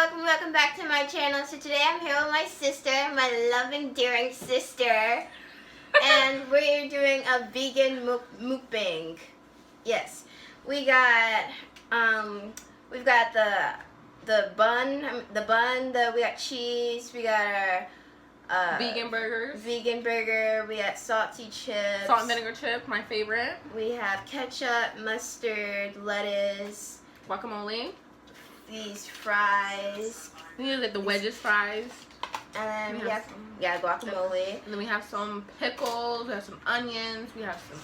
welcome back to my channel. So today I'm here with my sister, my loving, daring sister, and we're doing a vegan mukbang. Yes, we got we've got the bun, we got cheese, we got our vegan burgers, we got salty chips, salt and vinegar chip, my favorite. We have ketchup, mustard, lettuce, guacamole. These fries. These are like the wedges fries. And then we have guacamole. And then we have some pickles, we have some onions, we have some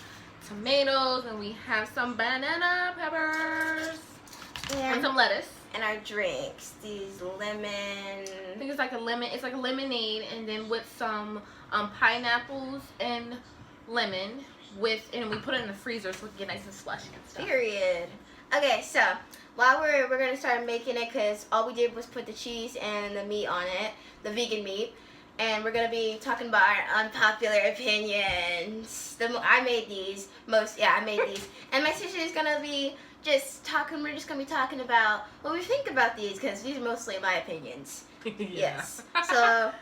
tomatoes, and we have some banana peppers. And some lettuce. And our drinks. These lemon. I think it's like a lemon. It's like a lemonade, and then with some pineapples and lemon. And we put it in the freezer so it can get nice and slushy and stuff. Period. Okay, so while we're gonna start making it, because all we did was put the cheese and the meat on it, the vegan meat, and we're gonna be talking about our unpopular opinions. I made these, and my sister is gonna be just talking. We're just gonna be talking about what we think about these, because these are mostly my opinions. Yeah. Yes. So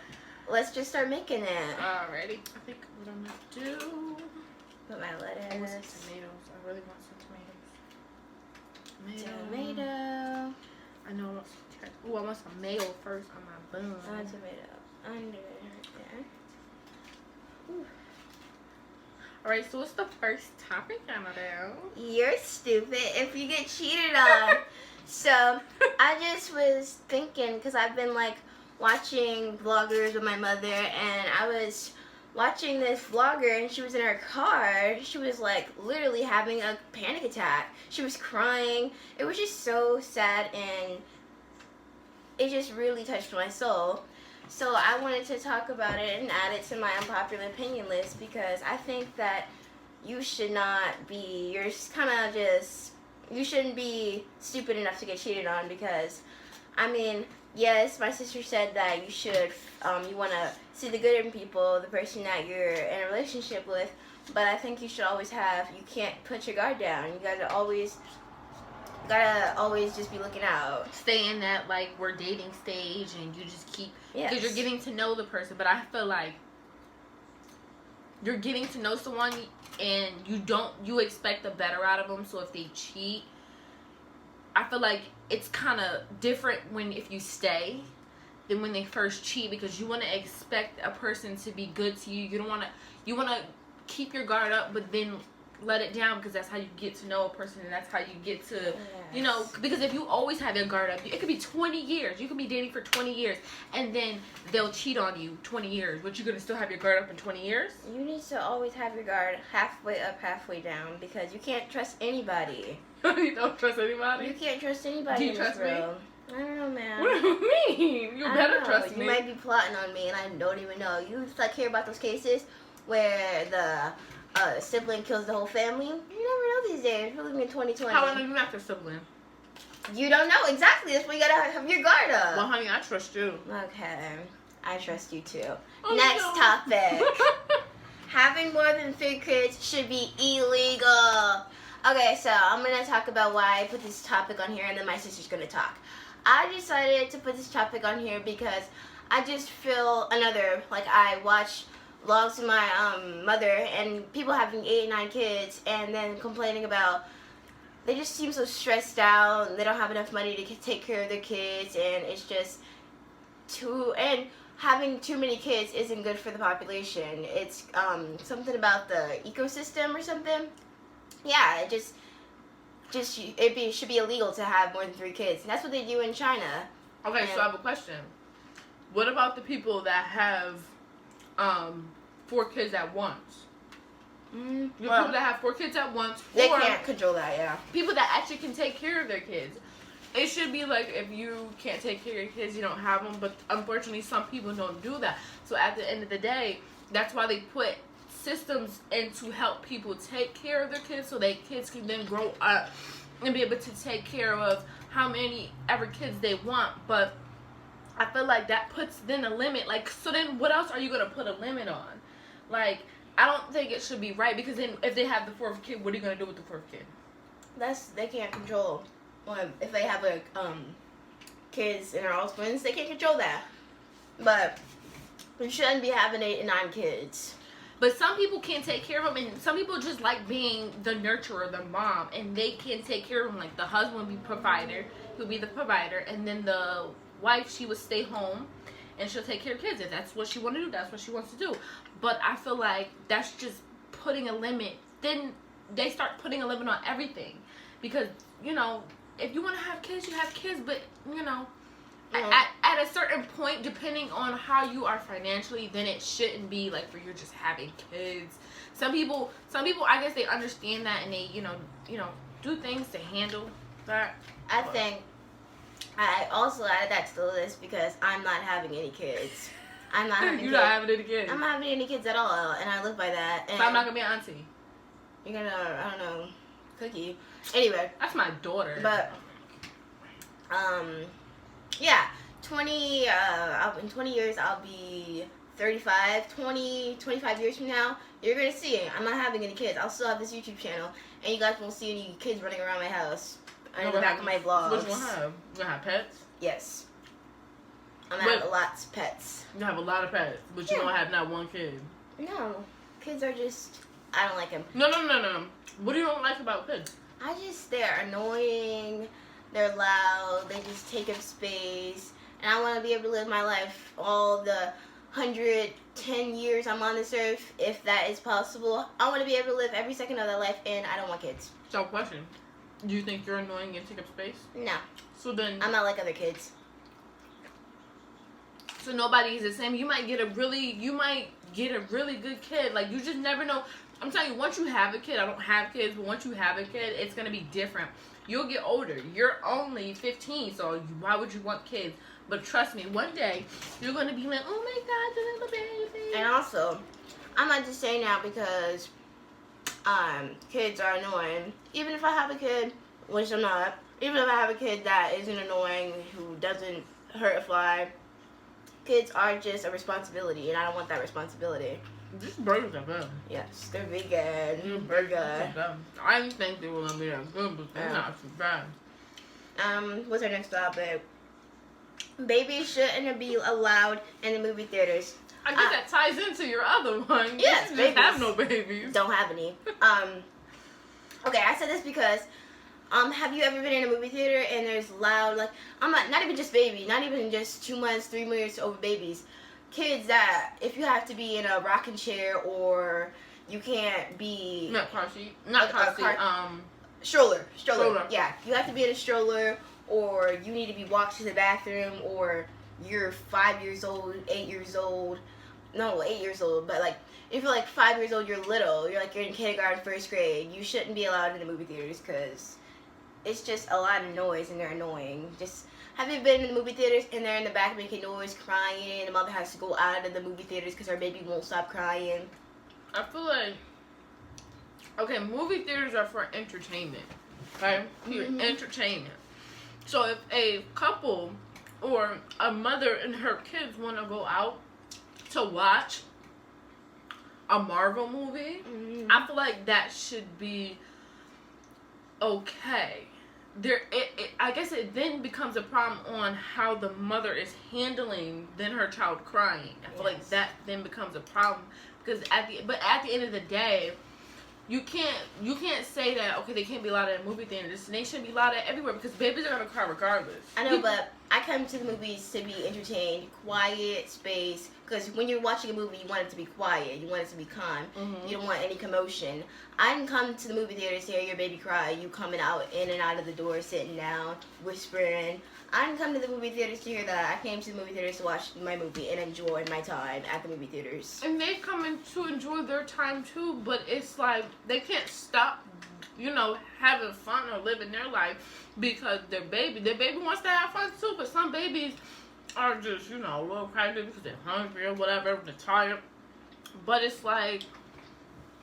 let's just start making it. Alrighty. I think what I'm gonna do. Put my lettuce. I want some tomatoes. I really want some tomatoes. Tomato. I know I want some. Oh, I want some mayo first on my bun. Tomato under right there. Ooh. Alright, so what's the first topic, Annabelle? You're stupid if you get cheated on. So I just was thinking, because I've been like watching vloggers with my mother, and I was watching this vlogger, and she was in her car. She was like literally having a panic attack. She was crying. It was just so sad, and it just really touched my soul. So I wanted to talk about it and add it to my unpopular opinion list, because I think that you should not be, you shouldn't be stupid enough to get cheated on, because, I mean, yes, my sister said that you should, you want to see the good in people, the person that you're in a relationship with, but I think you should always you can't put your guard down. You gotta always just be looking out. Stay in that, like, we're dating stage, and you just keep, yes, because you're getting to know the person, but I feel like you're getting to know someone, and you expect the better out of them, so if they cheat, I feel like it's kind of different if you stay than when they first cheat, because you want to expect a person to be good to you. You want to keep your guard up, but then let it down, because that's how you get to know a person, and that's how you get to, yes, you know, because if you always have your guard up, it could be 20 years. You could be dating for 20 years, and then they'll cheat on you 20 years, but you're going to still have your guard up in 20 years? You need to always have your guard halfway up, halfway down, because you can't trust anybody. You don't trust anybody? You can't trust anybody. Do you trust me? I don't know, man. What do you mean? You better trust me. You might be plotting on me, and I don't even know. You like hear about those cases where the sibling kills the whole family? You never know these days. We're living in 2020. How would I know after sibling? You don't know. Exactly. That's why you gotta have your guard up. Well, honey, I trust you. Okay. I trust you too. Oh, Next no. topic. Having more than 3 kids should be illegal. Okay, so I'm going to talk about why I put this topic on here, and then my sister's going to talk. I decided to put this topic on here because I just feel I watch vlogs with my mother, and people having 8 and 9 kids, and then complaining about, they just seem so stressed out, and they don't have enough money to take care of their kids, and it's just and having too many kids isn't good for the population. It's something about the ecosystem or something. Yeah, it should be illegal to have more than 3 kids. And that's what they do in China. Okay, so I have a question. What about the people that have 4 kids at once? People that have 4 kids at once. They can't control that, yeah. People that actually can take care of their kids. It should be like, if you can't take care of your kids, you don't have them. But unfortunately, some people don't do that. So at the end of the day, that's why they put systems in to help people take care of their kids, so their kids can then grow up and be able to take care of how many ever kids they want. But I feel like that puts then a limit. Like, so then what else are you going to put a limit on? Like, I don't think it should be right, because then if they have the 4th kid, what are you going to do with the 4th kid? They can't control if they have a kids and are all twins, they can't control that. But you shouldn't be having 8 and 9 kids. But some people can't take care of them, and some people just like being the nurturer, the mom, and they can take care of them. Like the husband would be provider, he'll be the provider, and then the wife, she would stay home, and she'll take care of kids. If that's what she wants to do, that's what she wants to do. But I feel like that's just putting a limit. Then they start putting a limit on everything, because if you want to have kids, you have kids. But at a certain point, depending on how you are financially, then it shouldn't be like where you're just having kids. Some people, I guess they understand that, and they, do things to handle that. I think I also added that to the list because I'm not having any kids. I'm not having You're not having any kids. I'm not having any kids at all, and I live by that. And so I'm not gonna be an auntie. You're gonna, I don't know, cookie. Anyway. That's my daughter. But, yeah, in 20 years, I'll be 35. 25 years from now, you're going to see it. I'm not having any kids. I'll still have this YouTube channel, and you guys won't see any kids running around my house in the back of my vlogs. What you going to have? You going to have pets? Yes. I'm going to have lots of pets. You have a lot of pets, but you don't have not one kid. No. Kids are just, I don't like them. No. What do you don't like about kids? They're annoying, they're loud, they just take up space, and I want to be able to live my life all the 110 years I'm on this earth, if that is possible. I want to be able to live every second of that life, and I don't want kids. So, question. Do you think you're annoying and take up space? No. So then... I'm not like other kids. So nobody's the same. You might get a really good kid. Like, you just never know. I'm telling you, once you have a kid, I don't have kids, but once you have a kid, it's going to be different. You'll get older. You're only 15, so why would you want kids? But trust me, one day, you're going to be like, oh my God, the little baby. And also, I'm not just saying that because kids are annoying. Even if I have a kid, which I'm not, even if I have a kid that isn't annoying, who doesn't hurt a fly, kids are just a responsibility, and I don't want that responsibility. These burgers are good. Yes, they're vegan. They're good. I didn't think they were going to be that good, but they're not too bad. What's our next topic? Babies shouldn't be allowed in the movie theaters. I guess that ties into your other one. Yes, you babies. have no babies. Don't have any. Okay, I said this because have you ever been in a movie theater and there's loud, like, not even just baby, not even just 2 months, 3 months old babies. Kids that, if you have to be in a rocking chair or you can't be... Not car seat. Not car seat. Stroller. Stroller. Yeah, you have to be in a stroller, or you need to be walked to the bathroom, or you're 5 years old, 8 years old. No, 8 years old, but like, if you're like 5 years old, you're little. You're in kindergarten, first grade. You shouldn't be allowed in the movie theaters because it's just a lot of noise and they're annoying. Just... Have you been in the movie theaters and they're in the back making noise, crying, and the mother has to go out of the movie theaters because her baby won't stop crying? I feel like, okay, movie theaters are for entertainment, okay? Entertainment. So if a couple or a mother and her kids want to go out to watch a Marvel movie, I feel like that should be okay. I guess it then becomes a problem on how the mother is handling then her child crying. I feel like that then becomes a problem because at the end of the day, you can't say that okay, they can't be allowed at movie theaters and they shouldn't be allowed at everywhere because babies are gonna cry regardless. I know, but I come to the movies to be entertained, quiet space. Because when you're watching a movie, you want it to be quiet. You want it to be calm. You don't want any commotion. I didn't come to the movie theater to hear your baby cry. You coming out in and out of the door, sitting down, whispering. I didn't come to the movie theaters to hear that. I came to the movie theaters to watch my movie and enjoy my time at the movie theaters. And they come in to enjoy their time too, but it's like they can't stop, having fun or living their life because their baby wants to have fun too. But some babies are just, a little crazy because they're hungry or whatever, they're tired. But it's like,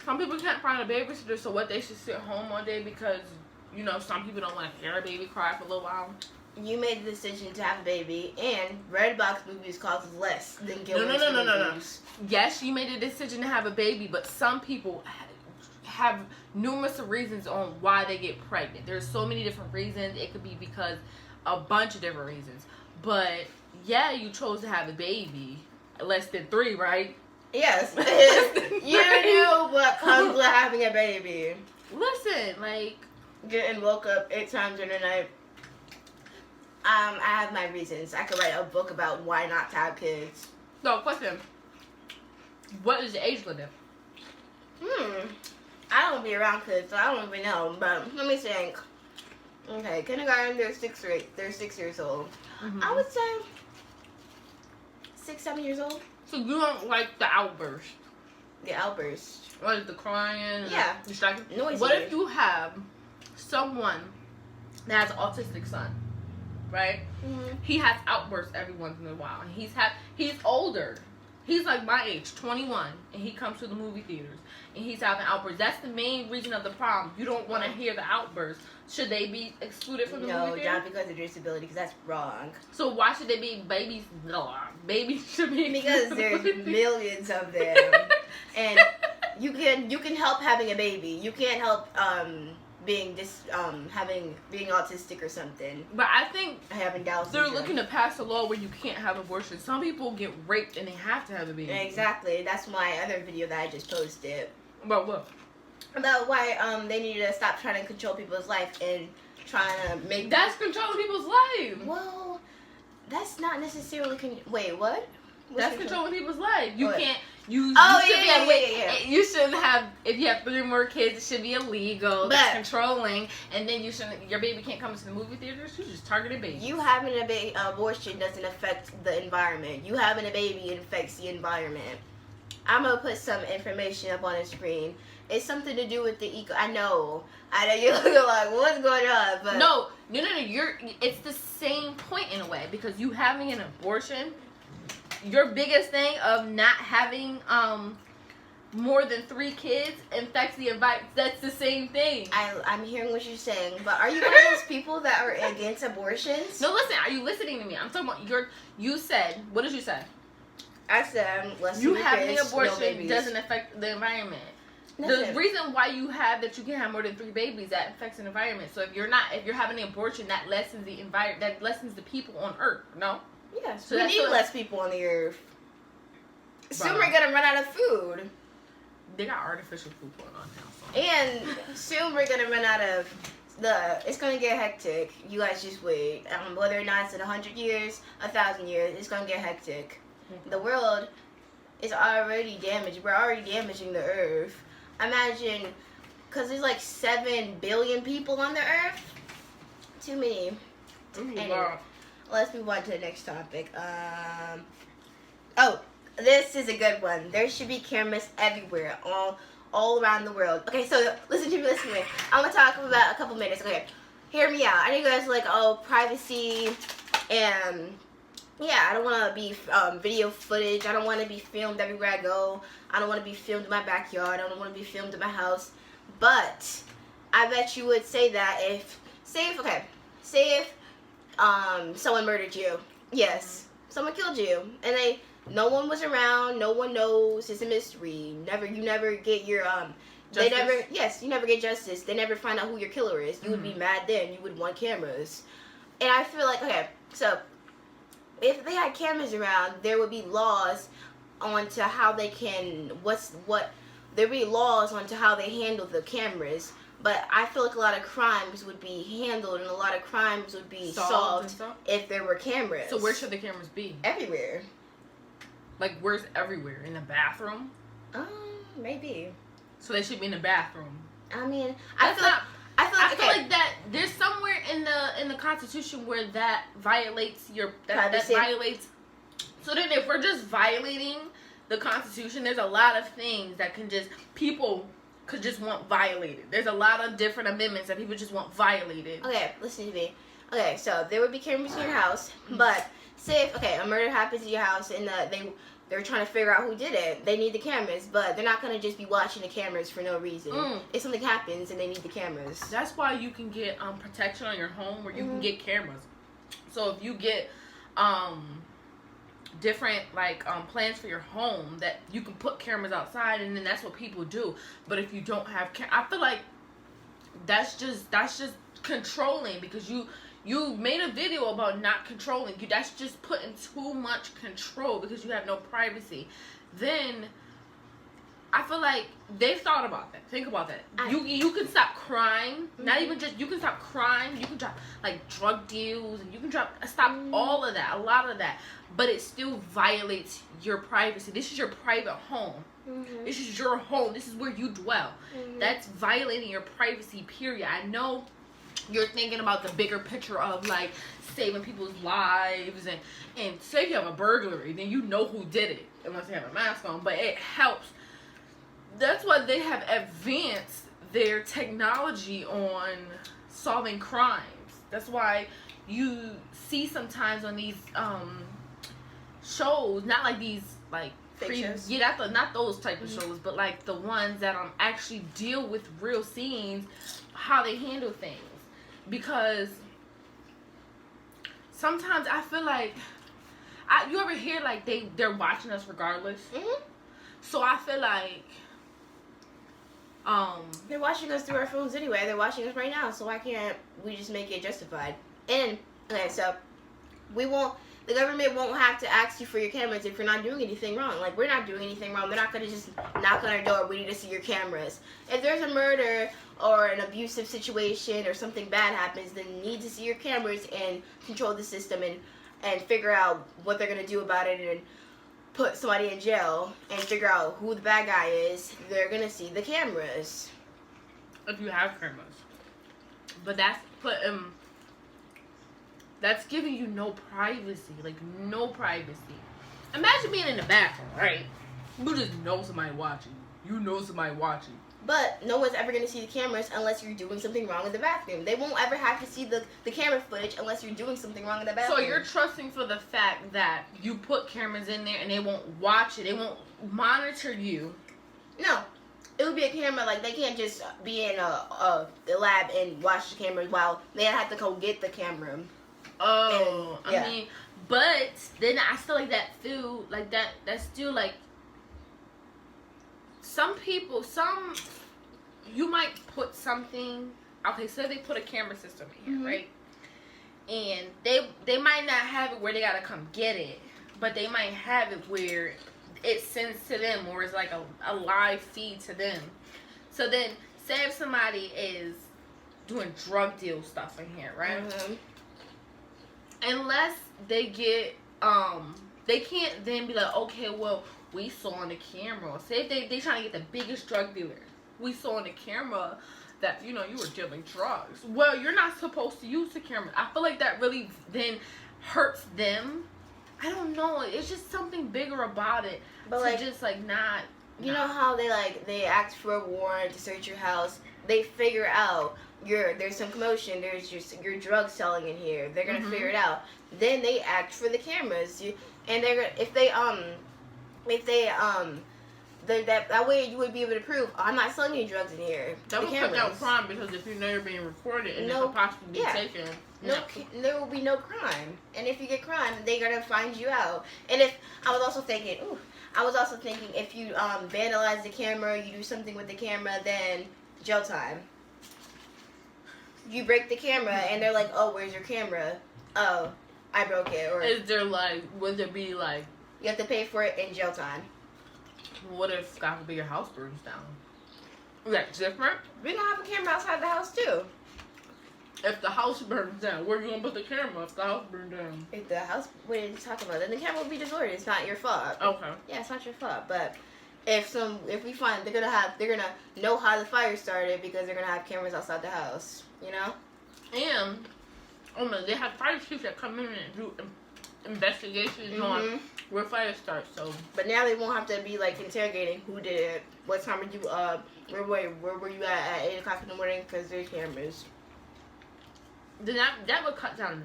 some people can't find a babysitter, so what, they should sit home all day because, some people don't want to hear a baby cry for a little while. You made the decision to have a baby, and Redbox movies cost less than Gilmore No. Yes, you made a decision to have a baby, but some people have numerous reasons on why they get pregnant. There's so many different reasons. It could be because a bunch of different reasons. But yeah, you chose to have a baby. Less than 3, right? Yes. You knew what comes with having a baby. Listen, like, getting woke up 8 times in a night. I have my reasons. I could write a book about why not to have kids. no, question. What is the age limit? I don't be around kids, so I don't even know. But let me think. Okay, kindergarten, they're 6 or 8. They're 6 years old. Mm-hmm. I would say 6, 7 years old. So you don't like the outburst? The outburst. Like the crying? Yeah. Distracting? Noisy. What if you have someone that has an autistic son, right? Mm-hmm. He has outbursts every once in a while. He's older. He's like my age, 21, and he comes to the movie theaters and he's having outbursts. That's the main reason of the problem. You don't want to hear the outbursts. Should they be excluded from the movie theater? No, not because of disability, because that's wrong. So why should they be babies? No, babies should be Because there's millions of them, and you can help having a baby. You can't help being autistic or something. But I think having Down they're syndrome. looking to pass a law where you can't have abortion. Some people get raped and they have to have a baby. Exactly. That's my other video that I just posted. About what? About why they need to stop trying to control people's life and trying to make. That's controlling people's life. Well, that's not necessarily. Wait, what? That's controlling people's life. You What? can't. You Yeah. You shouldn't have. If you have 3 more kids, it should be illegal. That's But- controlling, and then you shouldn't. Your baby can't come to the movie theaters. You just targeted babies. You having abortion doesn't affect the environment. You having a baby, it affects the environment. I'm gonna put some information up on the screen. It's something to do with the eco. I know you're looking like, what's going on? But No. It's the same point in a way, because you having an abortion, your biggest thing of not having more than 3 kids affects the environment. That's the same thing. I'm hearing what you're saying, but are you one of those people that are against abortions? No, listen. Are you listening to me? I'm talking about you said. What did you say? I said, let's You see having kids, no abortion babies. doesn't affect the environment. Listen. The reason why you have that you can have more than 3 babies, that affects the environment. So if you're having an abortion, that lessens the environment, that lessens the people on Earth. No. Yes, So we that's need what- less people on the earth. Soon Right. we're gonna run out of food, They got artificial food going on now. So. and soon we're gonna run out of it's gonna get hectic. You guys just wait. Whether or not it's in 100 years, 1,000 years, it's gonna get hectic. The world is already damaged. We're already damaging the earth. Imagine, because there's like 7 billion people on the earth. Too many. Ooh, Anyway, wow. let's move on to the next topic. Oh, this is a good one. There should be cameras everywhere, all around the world. Okay, so listen to me. I'm gonna talk about a couple minutes. Okay, hear me out. I know you guys are like, oh, privacy, and yeah, I don't want to be video footage. I don't want to be filmed everywhere I go. I don't want to be filmed in my backyard. I don't want to be filmed in my house. But I bet you would say that if someone murdered you. Yes, someone killed you, and no one was around. No one knows. It's a mystery. You never get your Justice? you never get justice. They never find out who your killer is. You would be mad then. You would want cameras. And I feel like, okay, so if they had cameras around, there would be laws onto how they can there'd be laws onto how they handle the cameras. But I feel like a lot of crimes would be handled and a lot of crimes would be solved if there were cameras. So where should the cameras be? Everywhere. Like, where's everywhere? In the bathroom? Maybe. So they should be in the bathroom. I mean, I feel like that there's somewhere in the Constitution where that violates that violates. So then, if we're just violating the Constitution, there's a lot of things that people could just want violated. There's a lot of different amendments that people just want violated. Okay, listen to me. Okay, so there would be cameras in your house, but say if a murder happens in your house and they're trying to figure out who did it, they need the cameras, but they're not gonna just be watching the cameras for no reason. If something happens and they need the cameras. That's why you can get protection on your home, where you can get cameras. So if you get different plans for your home, that you can put cameras outside, and then that's what people do. But if you don't have I feel like that's just controlling, because You made a video about not controlling you. That's just putting too much control because you have no privacy. Then I feel like they've thought about that. Think about that. You can stop crime. Not even just, you can stop crime. You can stop like drug deals, and you can stop all of that, a lot of that. But it still violates your privacy. This is your private home. This is your home. This is where you dwell. That's violating your privacy, period. I know you're thinking about the bigger picture of like saving people's lives, and say you have a burglary, then you know who did it, unless they have a mask on, but it helps. That's why they have advanced their technology on solving crimes. That's why you see sometimes on these shows, not like these like shows. Yeah, not those type of shows, but like the ones that actually deal with real scenes, how they handle things. Because sometimes I feel like you ever hear like they're watching us regardless. So I feel like they're watching us through our phones anyway. They're watching us right now, so why can't we just make it justified? And okay, so the government won't have to ask you for your cameras if you're not doing anything wrong. Like, we're not doing anything wrong. They're not going to just knock on our door. We need to see your cameras. If there's a murder or an abusive situation or something bad happens, then you need to see your cameras and control the system and figure out what they're going to do about it and put somebody in jail and figure out who the bad guy is. They're going to see the cameras. If you have cameras. But that's giving you no privacy. Like, no privacy. Imagine being in the bathroom, right? You just know somebody watching. You know somebody watching. But no one's ever going to see the cameras unless you're doing something wrong in the bathroom. They won't ever have to see the camera footage unless you're doing something wrong in the bathroom. So you're trusting for the fact that you put cameras in there and they won't watch it. They won't monitor you. No. It would be a camera, like, they can't just be in the lab and watch the cameras while they have to go get the camera. Oh, and, yeah. I mean, but then I still like that feel, like that's still like, you might put something, okay, so they put a camera system in here, right? And they might not have it where they gotta come get it, but they might have it where it sends to them, or it's like a live feed to them. So then, say if somebody is doing drug deal stuff in here, right? Unless they get, they can't then be like, okay, well, we saw on the camera. Say if they trying to get the biggest drug dealer. We saw on the camera that, you know, you were dealing drugs. Well, you're not supposed to use the camera. I feel like that really then hurts them. I don't know. It's just something bigger about it. But like, just like not. You know how they ask for a warrant to search your house. They figure out there's some commotion. There's your drug selling in here. They're gonna figure it out. Then they ask for the cameras. And they're that way you would be able to prove, oh, I'm not selling any drugs in here. That would cut down crime, because if you know you're being recorded and it could possibly be taken. There will be no crime. And if you get crime, they're gonna find you out. And I was also thinking, if you vandalize the camera, you do something with the camera, then jail time. You break the camera and they're like, oh, where's your camera? Oh, I broke it. Or is there like, would there be like, you have to pay for it in jail time. What if, God forbid, your house burns down? Is that different? We don't have a camera outside the house too. If the house burns down, where are you gonna put the camera if the house burns down? If the house, what are you talking about? Then the camera will be destroyed. It's not your fault. Okay. Yeah, it's not your fault. But if we find, they're gonna know how the fire started because they're gonna have cameras outside the house. You know. And they have fire chiefs that come in and do investigations on where fire starts. So, but now they won't have to be like interrogating who did it, what time did you where were you at 8 o'clock in the morning, because there's cameras. Then that would cut down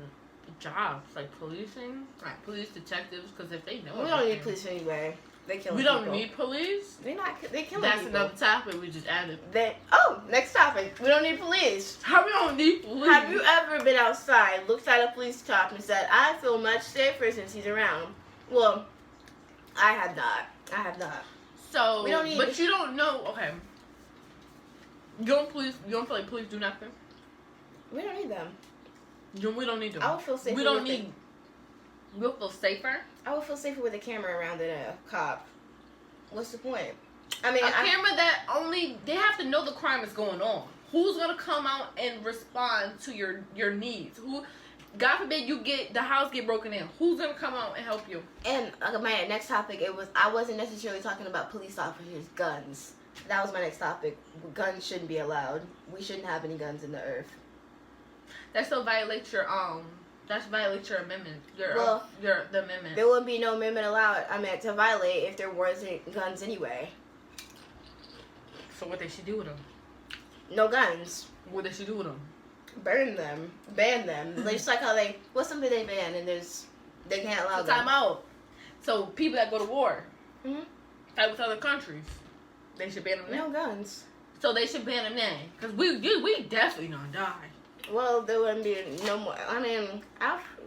jobs like policing, like police detectives, because if they know, we don't need police anyway. They kill. We don't need police. They killing That's people. another topic we just added. Next topic. We don't need police. How we don't need police? Have you ever been outside, looked at a police cop, and said, "I feel much safer since he's around"? Well, I have not. So we don't need. But you don't know. Okay. You don't feel like police do nothing? We don't need them. We don't need them. I would feel safer. We don't need. We'll feel safer. I would feel safer with a camera around than a cop. What's the point? I mean, camera that only they have to know the crime is going on. Who's gonna come out and respond to your needs? Who, God forbid, the house get broken in. Who's gonna come out and help you? And my next topic, I wasn't necessarily talking about police officers' guns. That was my next topic. Guns shouldn't be allowed. We shouldn't have any guns in the earth. That still violates your your amendment. The amendment. There wouldn't be no amendment allowed. To violate if there wasn't guns anyway. So what they should do with them? No guns. What they should do with them? Burn them. Ban them. Just like how what's something they ban and they can't allow them. Time out. So people that go to war, Mm-hmm. with other countries, they should ban them then? No guns. So they should ban them then. Because we definitely gonna die. Well, there wouldn't be no more.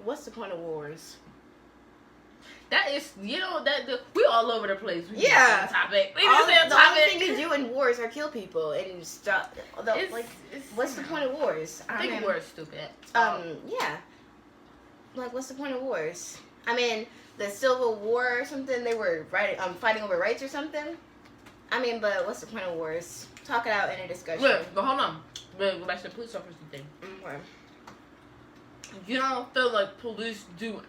What's the point of wars? That is, we all over the place. We Yeah. Topic. The only thing you do in wars are kill people and stuff. What's the point of wars? I think wars stupid. Yeah. What's the point of wars? The Civil War or something. They were fighting over rights or something. But what's the point of wars? Talk it out in a discussion. Look, but hold on. We'll go back to the police officer thing. Okay. You don't feel like police do?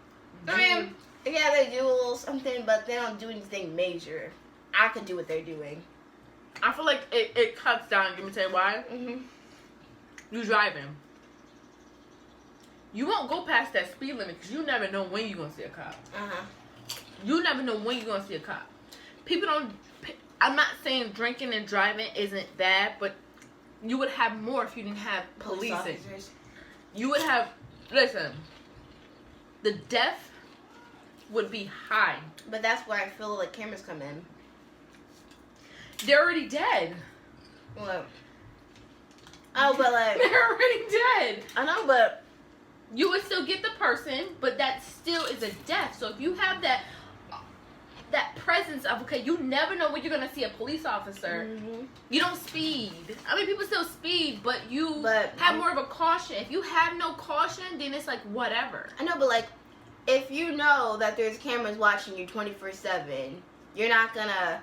Yeah, they do a little something, but they don't do anything major. I could do what they're doing. I feel like it cuts down. Let me tell you why. Mm-hmm. You driving. You won't go past that speed limit because you never know when you're going to see a cop. Uh-huh. You never know when you're going to see a cop. People don't... I'm not saying drinking and driving isn't bad, but you would have more if you didn't have Police policing. officers. You would have... Listen. The death would be high. But that's where I feel like cameras come in. They're already dead. What? Oh, but They're already dead. I know, but... You would still get the person, but that still is a death. So if you have that presence of, okay, you never know when you're going to see a police officer. Mm-hmm. You don't speed. People still speed, but you have more of a caution. If you have no caution, then it's like whatever. I know, but if you know that there's cameras watching you 24/7, you're not gonna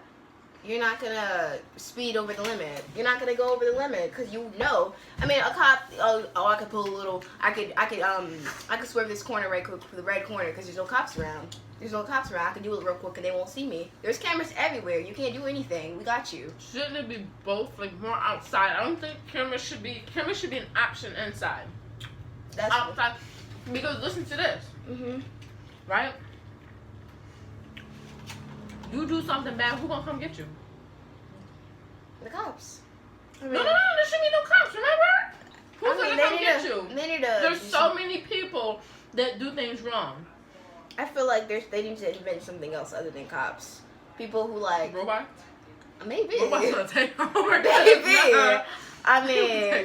speed over the limit. You're not gonna go over the limit because you know. A cop. I could pull a little. I could swerve this corner right quick for the red corner because there's no cops around. I can do it real quick and they won't see me. There's cameras everywhere. You can't do anything. We got you. Shouldn't it be both, more outside? I don't think cameras should be an option inside. That's outside. Because listen to this. Mm-hmm. Right? You do something bad, who gonna come get you? The cops. No, there should be no cops, remember? Who's gonna come get you? There's so many people that do things wrong. I feel like they need to invent something else other than cops. People who robots? Maybe. Robots gonna take over. Maybe.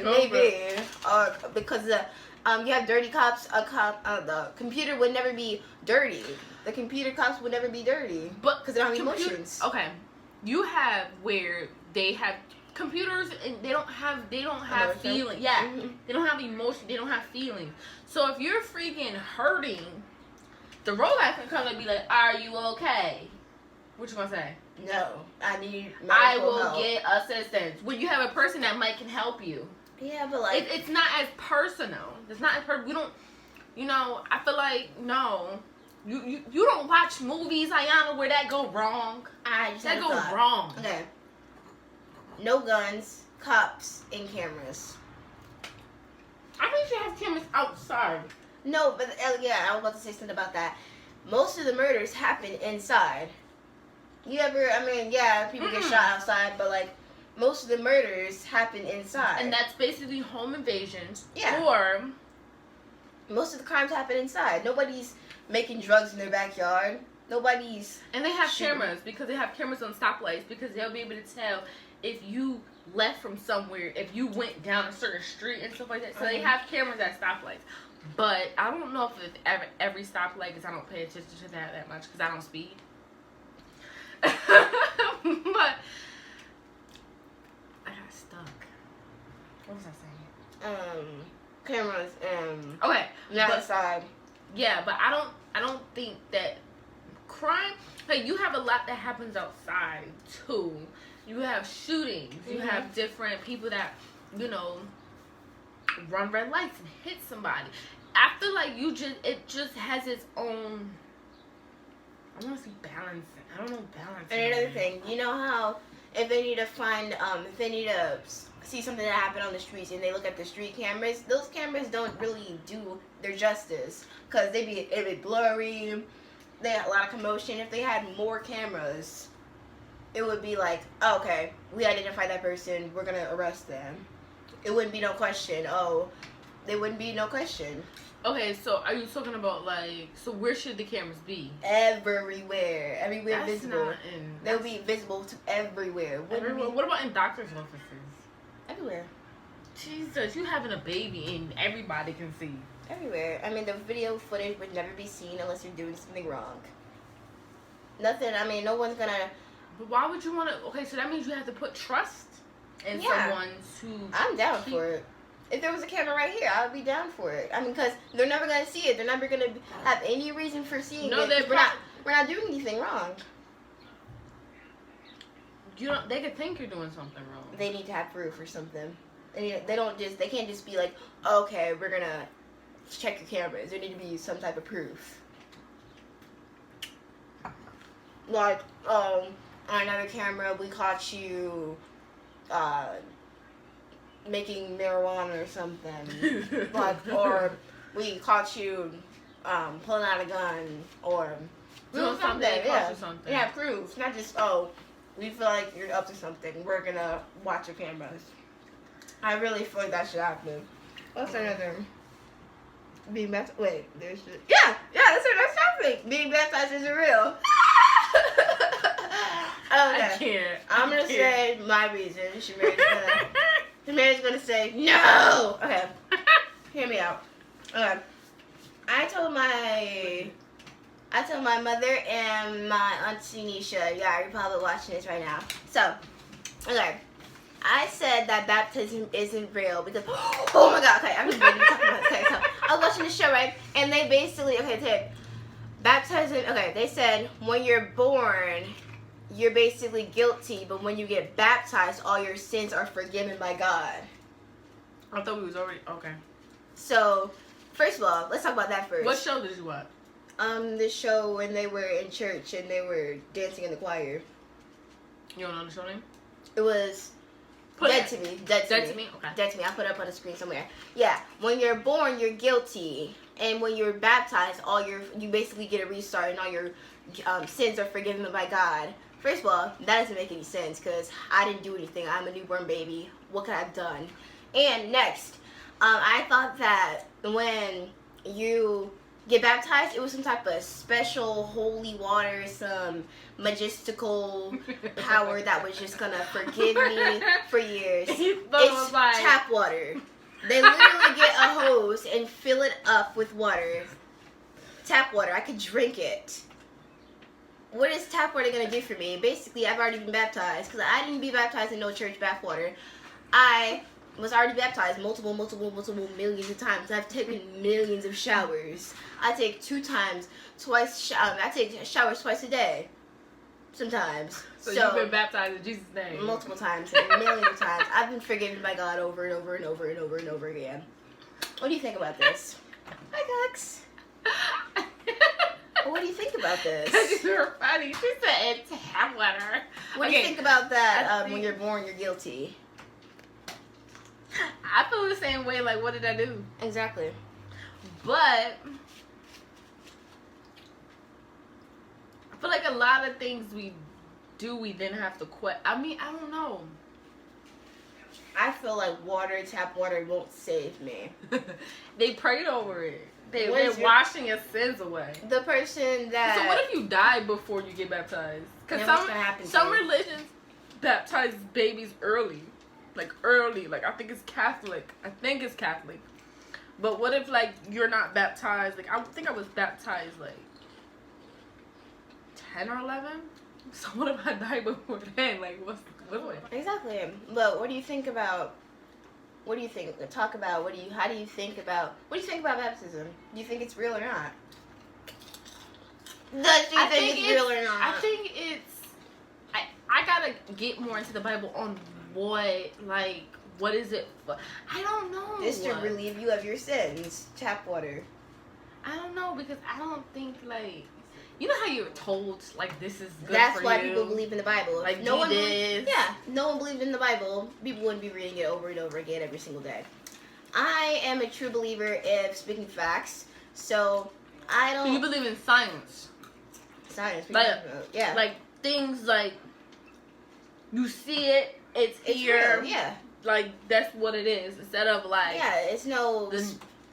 Maybe. Or because you have dirty cops. The computer would never be dirty. The computer cops would never be dirty. But because they don't have emotions. Okay, you have where they have computers and they don't have feeling. Yeah, mm-hmm. They don't have emotion. They don't have feeling. So if you're freaking hurting, the robot can come and be like, "Are you okay?" What you gonna say? No, I need. I will help. get assistance. When you have a person that can help you. Yeah, but it's not as personal. It's not as personal. We don't. I feel like no. You don't watch movies, Ayana, where that go wrong. That go wrong. Okay. No guns, cops, and cameras. I think you should have cameras outside. No, but yeah, I was about to say something about that. Most of the murders happen inside. People get shot outside, but most of the murders happen inside. And that's basically home invasions. Yeah. Or most of the crimes happen inside. Nobody's making drugs in their backyard. And they have cameras because they have cameras on stoplights because they'll be able to tell if you left from somewhere, if you went down a certain street and stuff like that. So they have cameras at stoplights. But I don't know if every stoplight, because I don't pay attention to that much because I don't speed. But I got stuck. What was I saying? cameras and Okay, that side. Yeah, but I don't think that crime. Like, you have a lot that happens outside too. You have shootings. You have different people that, you know, run red lights and hit somebody. I feel like it just has its own. I want to see balance. I don't know balance. And another thing, you know how if they need to find, if they need to see something that happened on the streets and they look at the street cameras, those cameras don't really do their justice because it'd be blurry. They had a lot of commotion. If they had more cameras, it would be like, oh, okay, we identified that person, we're gonna arrest them. It wouldn't be no question. Oh, there wouldn't be no question. Okay, so are you talking about like, so where should the cameras be? Everywhere That's visible. They'll be visible to everywhere. What about in doctor's offices? Everywhere. Jesus, you having a baby and everybody can see. Everywhere. I mean, the video footage would never be seen unless you're doing something wrong. Nothing. I mean, no one's gonna. But why would you want to? Okay, so that means you have to put trust in someone to. I'm down for it. If there was a camera right here, I would be down for it. I mean, because they're never gonna see it. They're never gonna have any reason for seeing it. We're not doing anything wrong. They could think you're doing something wrong. They need to have proof or something. They can't just be like, okay, we're gonna check your cameras. There need to be some type of proof. Like, on another camera, we caught you making marijuana or something. Like, or we caught you pulling out a gun or doing something. Yeah, proof. Not just, oh, we feel like you're up to something. We're gonna watch your cameras. I really feel like that should happen. What's another? Being baptized. Wait, there's just. Yeah, that's our next topic. Being baptized isn't real. Okay. I can't. I'm gonna say my reason. Shamira's gonna say no. Okay. Hear me out. Okay. I told my mother and my auntie Nisha. Yeah, you're probably watching this right now. So, okay. I said that baptism isn't real because, oh my god, okay, I'm just ready to talk about this. Okay, so I was watching the show, right? And they basically, baptism, they said when you're born, you're basically guilty, but when you get baptized, all your sins are forgiven by God. I thought we was already, okay. So, first of all, let's talk about that first. What show did you watch? The show when they were in church and they were dancing in the choir. You don't know the show name? It was... Dead to me. Dead to me? Okay. Dead to me. I'll put it up on the screen somewhere. Yeah. When you're born, you're guilty. And when you're baptized, you basically get a restart and all your sins are forgiven by God. First of all, that doesn't make any sense because I didn't do anything. I'm a newborn baby. What could I have done? And next, I thought that when you get baptized, it was some type of special holy water, some majestical power that was just gonna forgive me for years. It's tap water. They literally get a hose and fill it up with water. Tap water. I could drink it. What is tap water gonna do for me? Basically, I've already been baptized because I didn't be baptized in no church bath water. I was already baptized multiple millions of times. I've taken millions of showers. I take I take showers twice a day. Sometimes. So you've been baptized in Jesus' name. Multiple times. Millions of times. I've been forgiven by God over and over and over and over and over again. What do you think about this? Hi, Cox. What do you think about this? Because you're funny. She said it's tap water. What do you think about that? When you're born, you're guilty. I feel the same way. Like, what did I do? Exactly. But I feel like a lot of things we do, we then have to quit. I mean, I don't know. I feel like tap water won't save me. They prayed over it. They're washing your sins away. The person that... So what if you die before you get baptized? Because some religions baptize babies early. Like I think it's Catholic. But what if like you're not baptized? Like I think I was baptized like 10 or 11. So what if I die before then? Like what? Exactly. But what do you think about what do you think? Talk about how do you think about baptism? Do you think it's real or not? Does you think it's real or not? I think it's. I gotta get more into the Bible on what is it for? I don't know. Just to relieve you of your sins. Tap water. I don't know, because I don't think, like, you know how you're told, like, this is good That's for why you? people believe in the Bible. Like, If no one believed in the Bible, people wouldn't be reading it over and over again every single day. I am a true believer of speaking facts, so I don't. So you believe in science? Science, yeah. Like, things like, you see it, it's here. Real, yeah. Like, that's what it is, instead of, like... Yeah, it's no...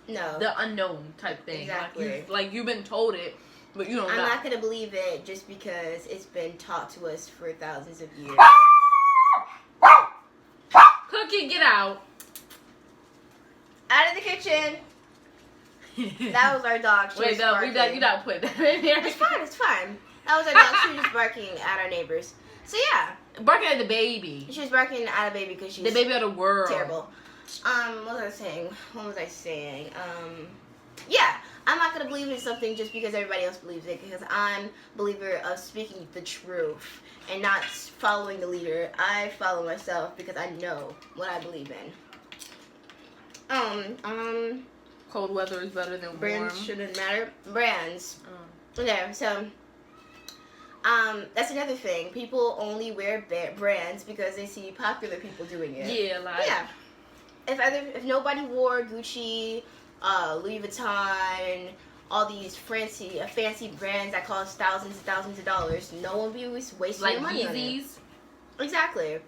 The unknown type thing. Exactly. Like you've been told it, but you don't know. I'm not going to believe it just because it's been taught to us for thousands of years. Cookie, get out. Out of the kitchen. That was our dog. Wait, no, you don't put that in there. It's fine. That was our dog. She was just barking at our neighbors. So yeah. Barking at the baby. She was barking at a baby because she's... The baby of the world. Terrible. What was I saying? Yeah, I'm not gonna believe in something just because everybody else believes it, because I'm a believer of speaking the truth and not following the leader. I follow myself because I know what I believe in. Cold weather is better than brands warm. Shouldn't matter. Brands. Okay, so that's another thing. People only wear brands because they see popular people doing it. Yeah, like If nobody wore Gucci, Louis Vuitton, all these fancy brands that cost thousands and thousands of dollars, no one would be wasting like their money on it. Yeezys. Exactly.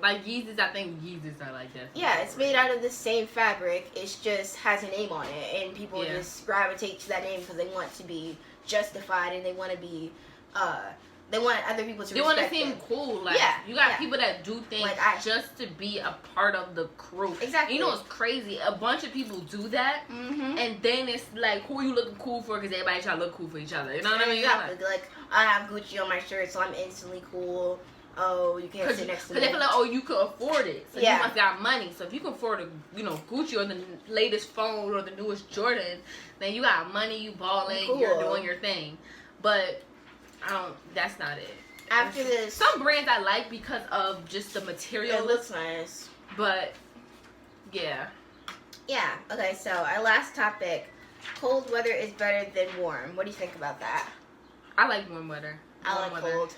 Like Yeezys, I think Yeezys are like that. Yeah, it's made out of the same fabric. It just has a name on it, and people just gravitate to that name because they want to be justified and they want to be. They want other people to respect them. They want to seem cool. Like, you got people that do things just to be a part of the crew. Exactly. You know what's crazy? A bunch of people do that, and then it's like, who are you looking cool for? Because everybody try to look cool for each other. You know what I mean? Exactly. Like, I have Gucci on my shirt, so I'm instantly cool. Oh, you can't sit next to me. Because they feel like, oh, you could afford it. So you must got money. So if you can afford Gucci or the latest phone or the newest Jordan, then you got money, you balling, you're doing your thing. But that's not it. After this, some brands I like because of just the material. It looks nice. But yeah. Yeah. Okay. So our last topic: cold weather is better than warm. What do you think about that? I like warm weather. I like cold.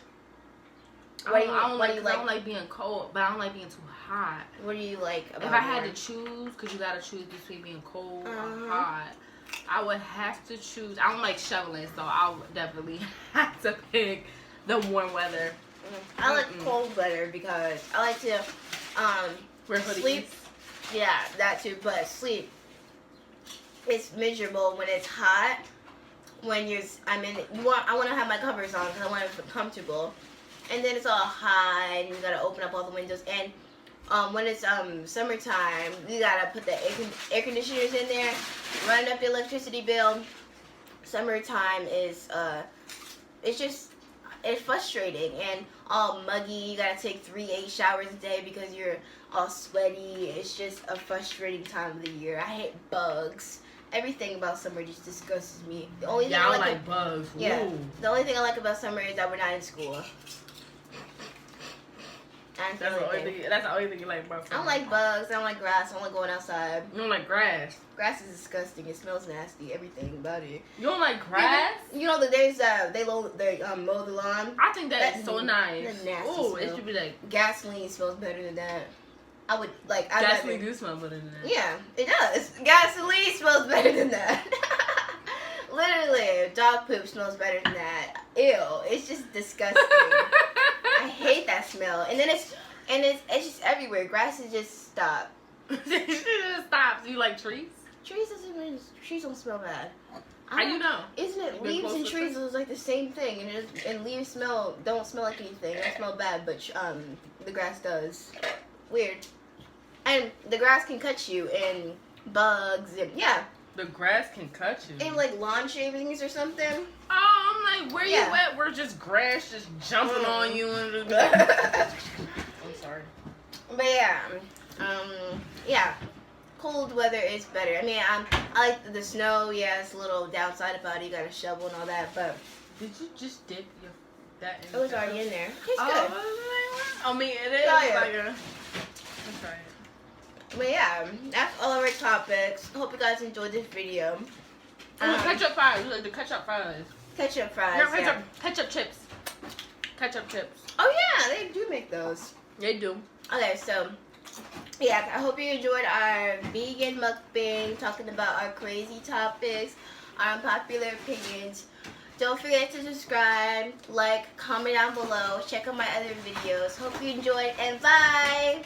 I don't like being cold, but I don't like being too hot. What do you like about If I had to choose, because you gotta choose between being cold or hot, I would have to choose. I don't like shoveling, so I would definitely have to pick the warm weather. I like cold weather because I like to wear hoodies. Sleep. Yeah, that too. But sleep, it's miserable when it's hot. When I want to have my covers on because I want to be comfortable. And then it's all hot, and you gotta open up all the windows. And when it's summertime, you gotta put the air conditioners in there, run up the electricity bill. Summertime is it's frustrating and all muggy. You gotta take 3-8 showers a day because you're all sweaty. It's just a frustrating time of the year. I hate bugs. Everything about summer just disgusts me. The only thing I like bugs. Yeah. Ooh. The only thing I like about summer is that we're not in school. That's the only thing you like about summer. I don't like bugs. I don't like grass. I don't like going outside. You don't like grass? Grass is disgusting. It smells nasty. Everything about it. You don't like grass? You know that there's they mow the lawn. I think that's so nice. That nasty smell. It should be like gasoline smells better than that. I would like. Gasoline do smell better than that. Yeah, it does. Gasoline smells better than that. Literally, dog poop smells better than that. Ew, it's just disgusting. I hate that smell. And then it's just everywhere. Grass is just stop. It just stops. You like trees? Trees don't smell bad. How you know? Isn't it leaves and trees is like the same thing, and leaves don't smell like anything. They smell bad, but the grass does. Weird. And the grass can cut you, and bugs, and The grass can cut you. And like lawn shavings or something. Oh, I'm like, where you at? Where just grass just jumping on you and I'm sorry. But yeah, Yeah, cold weather is better. I mean, I like the snow. Yeah, it's a little downside about it. You got to shovel and all that, but Did you just dip that in? it was already in there. It's good. I mean, it is. Oh, yeah. Like that's right. But yeah, that's all of our topics. Hope you guys enjoyed this video. Ketchup fries. You like the ketchup fries? Ketchup fries. No, Yeah. ketchup chips. Ketchup chips. Oh yeah, they do make those. They do. Okay, so yeah, I hope you enjoyed our vegan mukbang, talking about our crazy topics, our unpopular opinions. Don't forget to subscribe, like, comment down below, check out my other videos. Hope you enjoyed, and bye!